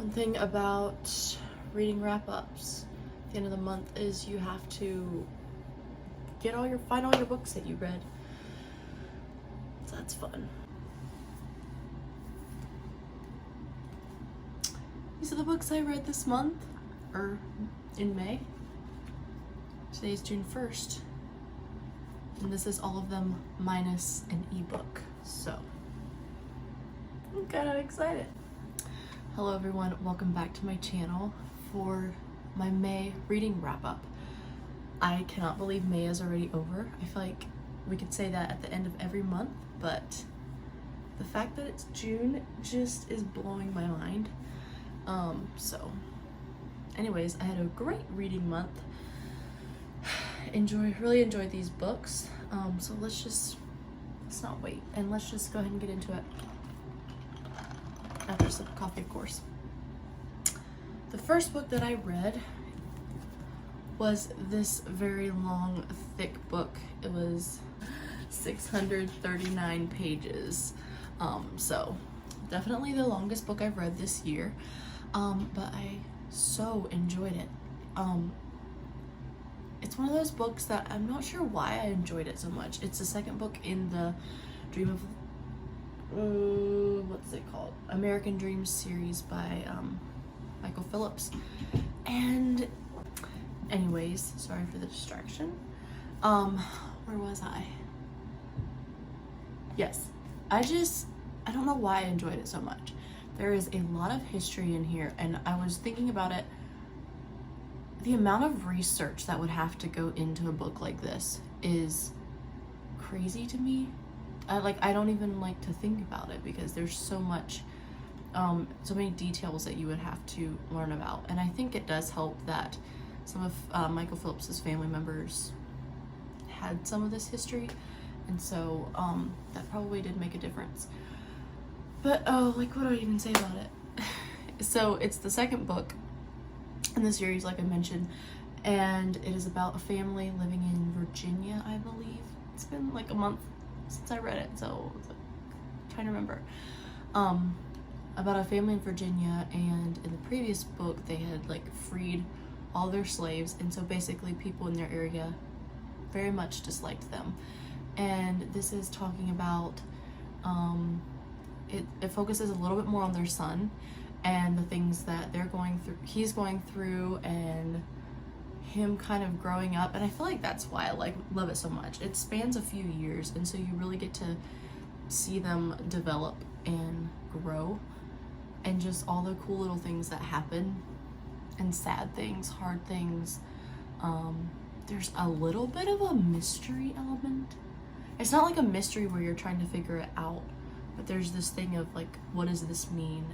One thing about reading wrap-ups at the end of the month is you have to find all your books that you read. So that's fun. These are the books I read this month, or in May. Today's June 1st. And this is all of them minus an ebook. So I'm kind of excited. Hello everyone, welcome back to my channel for my May reading wrap-up. I cannot believe May is already over. I feel like we could say that at the end of every month, but the fact that it's June just is blowing my mind. So anyways, I had a great reading month. Really enjoyed these books. So let's not wait, and let's just go ahead and get into it. After a sip of coffee, of course. The first book that I read was this very long, thick book. It was 639 pages. So definitely the longest book I've read this year. But I so enjoyed it. It's one of those books that I'm not sure why I enjoyed it so much. It's the second book in the Dream of what's it called? American Dreams series by Michael Phillips. And anyways, sorry for the distraction. Where was I? Yes, I don't know why I enjoyed it so much. There is a lot of history in here, and I was thinking about it. The amount of research that would have to go into a book like this is crazy to me. I don't even like to think about it because there's so many details that you would have to learn about. And I think it does help that some of Michael Phillips's family members had some of this history, and so that probably did make a difference. But what do I even say about it? So it's the second book in the series, like I mentioned, and it is about a family living in Virginia, I believe. It's been like a month since I read it, so I'm trying to remember. About a family in Virginia, and in the previous book they had freed all their slaves, and so basically people in their area very much disliked them. And this is talking about it focuses a little bit more on their son and the things that he's going through, and him kind of growing up. And I feel like that's why I love it so much. It spans a few years, and so you really get to see them develop and grow, and just all the cool little things that happen, and sad things, hard things. There's a little bit of a mystery element. It's not like a mystery where you're trying to figure it out, but there's this thing of what does this mean?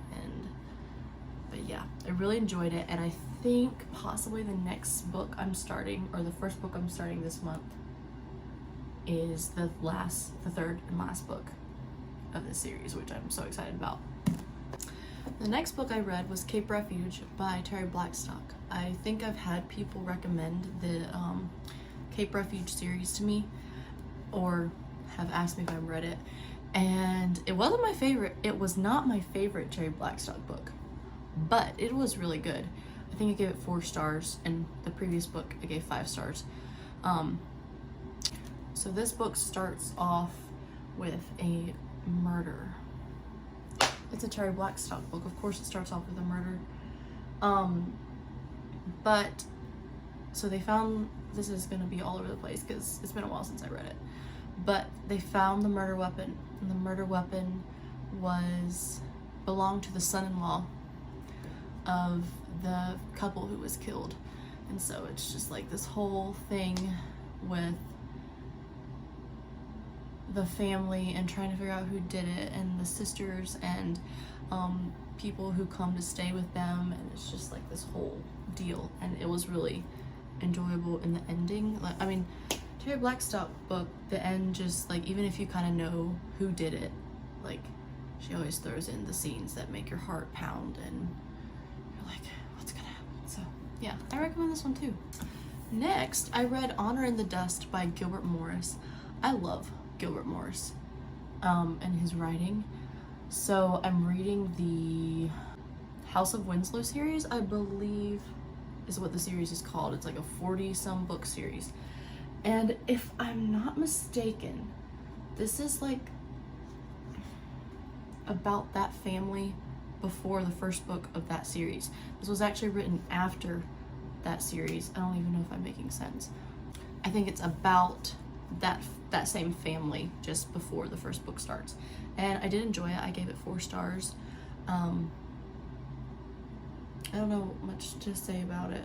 But yeah, I really enjoyed it, and I think possibly the next book I'm starting, or the first book I'm starting this month, is the third and last book of this series, which I'm so excited about. The next book I read was Cape Refuge by Terry Blackstock. I think I've had people recommend the Cape Refuge series to me, or have asked me if I've read it, and it wasn't my favorite. It was not my favorite Terry Blackstock book, but it was really good. I think I gave it 4 stars, and the previous book I gave 5 stars. So this book starts off with a murder. It's a Terry Blackstock book. Of course it starts off with a murder. But so they found, this is gonna be all over the place because it's been a while since I read it, but they found the murder weapon, and the murder weapon belonged to the son-in-law of the couple who was killed. And so it's just this whole thing with the family and trying to figure out who did it, and the sisters, and people who come to stay with them, and it's just this whole deal. And it was really enjoyable in the ending. Terry Blackstock book, the end, just even if you kind of know who did it, she always throws in the scenes that make your heart pound, and you're like, what's gonna happen? So yeah, I recommend this one too. Next, I read Honor in the Dust by Gilbert Morris. I love Gilbert Morris and his writing. So I'm reading the House of Winslow series, I believe is what the series is called. It's like a 40-some book series. And if I'm not mistaken, this is like about that family before the first book of that series. This was actually written after that series. I don't even know if I'm making sense. I think it's about that same family just before the first book starts. And I did enjoy it. I gave it 4 stars. I don't know much to say about it.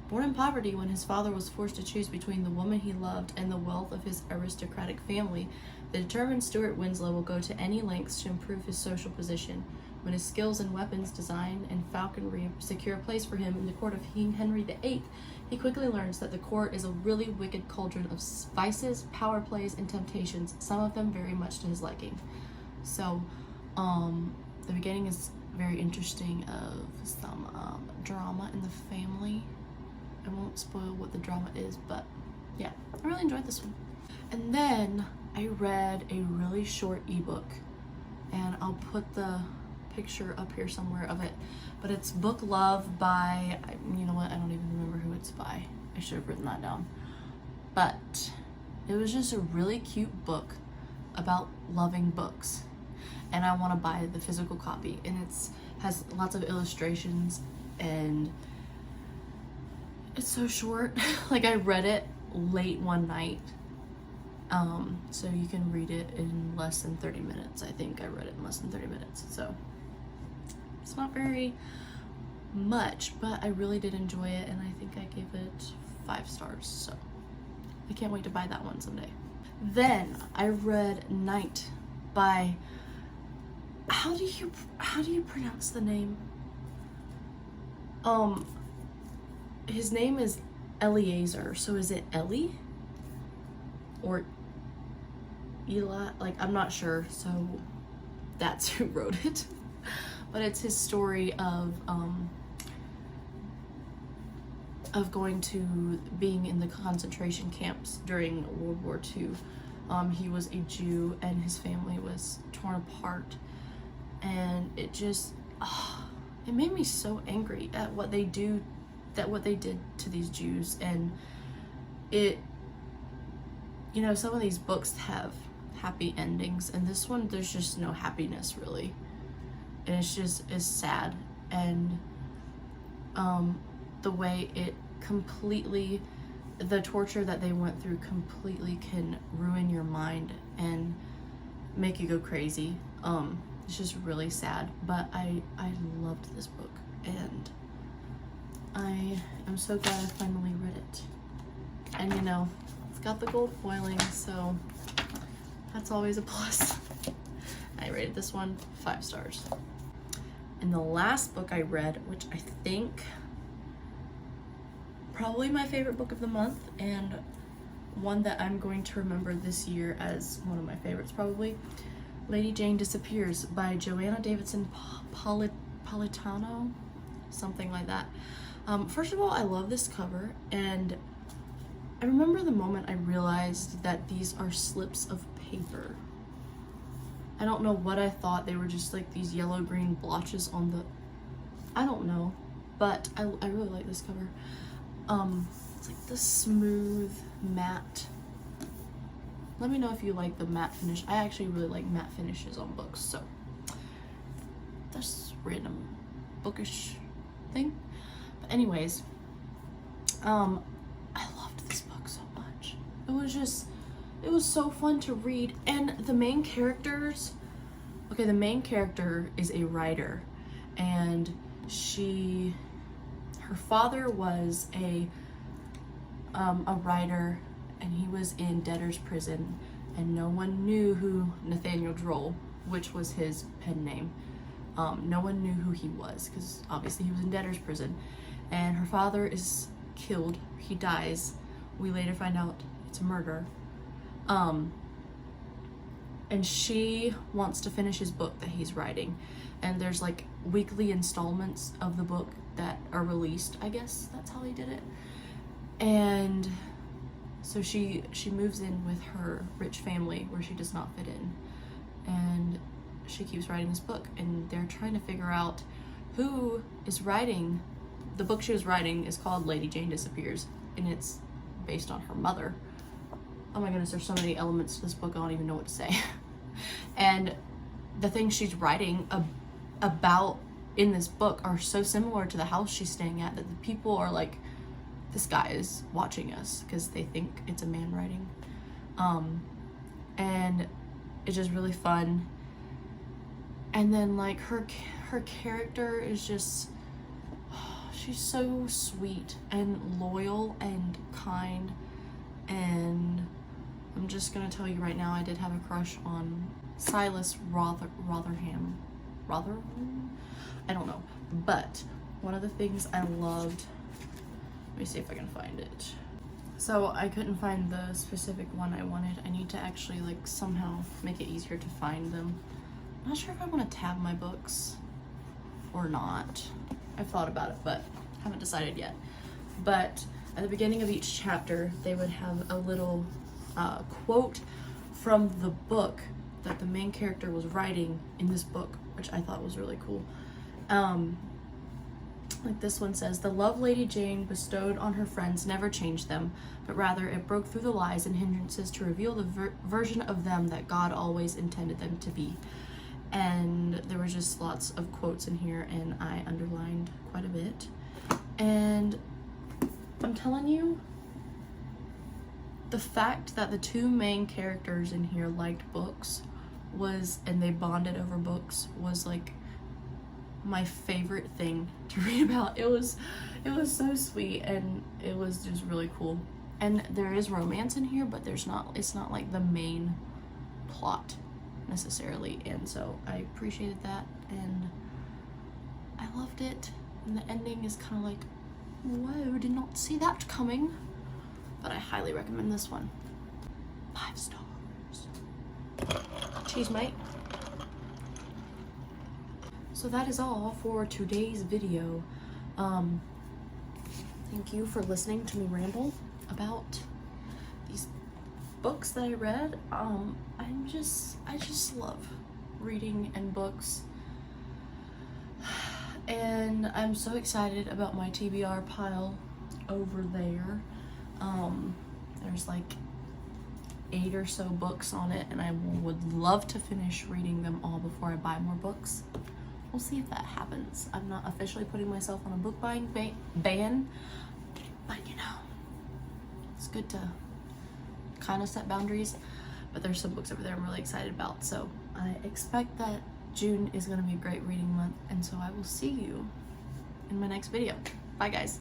Born in poverty, when his father was forced to choose between the woman he loved and the wealth of his aristocratic family, the determined Stuart Winslow will go to any lengths to improve his social position. When his skills in weapons design and falconry secure a place for him in the court of King Henry VIII, he quickly learns that the court is a really wicked cauldron of vices, power plays, and temptations, some of them very much to his liking. So, the beginning is very interesting of some drama in the family. I won't spoil what the drama is, but yeah, I really enjoyed this one. And then I read a really short ebook, and I'll put the picture up here somewhere of it, but it's Book Love by, you know what, I don't even remember who it's by. I should have written that down. But it was just a really cute book about loving books, and I want to buy the physical copy, and it's has lots of illustrations, and it's so short. Like, I read it late one night, so you can read it in less than 30 minutes. I think I read it in less than 30 minutes, so it's not very much, but I really did enjoy it, and I think I gave it 5 stars, so I can't wait to buy that one someday. Then I read Night by, how do you pronounce the name? His name is Eliezer, so is it Ellie or Eli? Like, I'm not sure, so that's who wrote it. But it's his story of going to being in the concentration camps during World War II. He was a Jew, and his family was torn apart, and it just it made me so angry at what they did to these Jews. And it, you know, some of these books have happy endings, and this one, there's just no happiness really, and it's sad. And the way it completely, the torture that they went through completely can ruin your mind and make you go crazy. It's just really sad, but I loved this book, and I am so glad I finally read it. And you know, it's got the gold foiling, so that's always a plus. I rated this one 5 stars. And the last book I read, which I think probably my favorite book of the month, and one that I'm going to remember this year as one of my favorites probably, Lady Jane Disappears by Joanna Davidson Politano, something like that. First of all, I love this cover, and I remember the moment I realized that these are slips of paper. I don't know what I thought. They were just like these yellow-green blotches on the, I don't know, but I really like this cover. It's like the smooth matte. Let me know if you like the matte finish. I actually really like matte finishes on books, so that's random bookish thing. But anyways, I loved this book so much. It was so fun to read. And the main characters, okay, the main character is a writer, and her father was a writer, and he was in debtor's prison, and no one knew who Nathaniel Droll, which was his pen name, no one knew who he was, because obviously he was in debtor's prison. And her father is killed. He dies. We later find out it's a murder. And she wants to finish his book that he's writing, and there's like weekly installments of the book that are released. I guess that's how they did it. And so she moves in with her rich family where she does not fit in, and she keeps writing this book, and they're trying to figure out who is writing, the book she was writing is called Lady Jane Disappears, and it's based on her mother. Oh my goodness, there's so many elements to this book, I don't even know what to say. And the things she's writing about in this book are so similar to the house she's staying at that the people are like, this guy is watching us, because they think it's a man writing. And it's just really fun. And then like her character is just, she's so sweet and loyal and kind. And I'm just gonna tell you right now, I did have a crush on Silas Rotherham. I don't know. But one of the things I loved, let me see if I can find it. So I couldn't find the specific one I wanted. I need to actually like somehow make it easier to find them. I'm not sure if I want to tab my books or not. I've thought about it, but haven't decided yet. But at the beginning of each chapter, they would have a little quote from the book that the main character was writing in this book, which I thought was really cool. Like this one says, "The love Lady Jane bestowed on her friends never changed them, but rather it broke through the lies and hindrances to reveal the version of them that God always intended them to be." And there was just lots of quotes in here, and I underlined quite a bit. And I'm telling you, the fact that the two main characters in here liked books and they bonded over books was like my favorite thing to read about. It was so sweet, and it was just really cool. And there is romance in here, but it's not like the main plot necessarily. And so I appreciated that, and I loved it. And the ending is kind of like, whoa, did not see that coming. But I highly recommend this one. 5 stars. Cheese, mate. So that is all for today's video. Thank you for listening to me ramble about these books that I read. I just love reading and books. And I'm so excited about my TBR pile over there. There's like 8 or so books on it, and I would love to finish reading them all before I buy more books. We'll see if that happens. I'm not officially putting myself on a book buying ban, but you know, it's good to kind of set boundaries. But there's some books over there I'm really excited about, so I expect that June is going to be a great reading month, and so I will see you in my next video. Bye guys.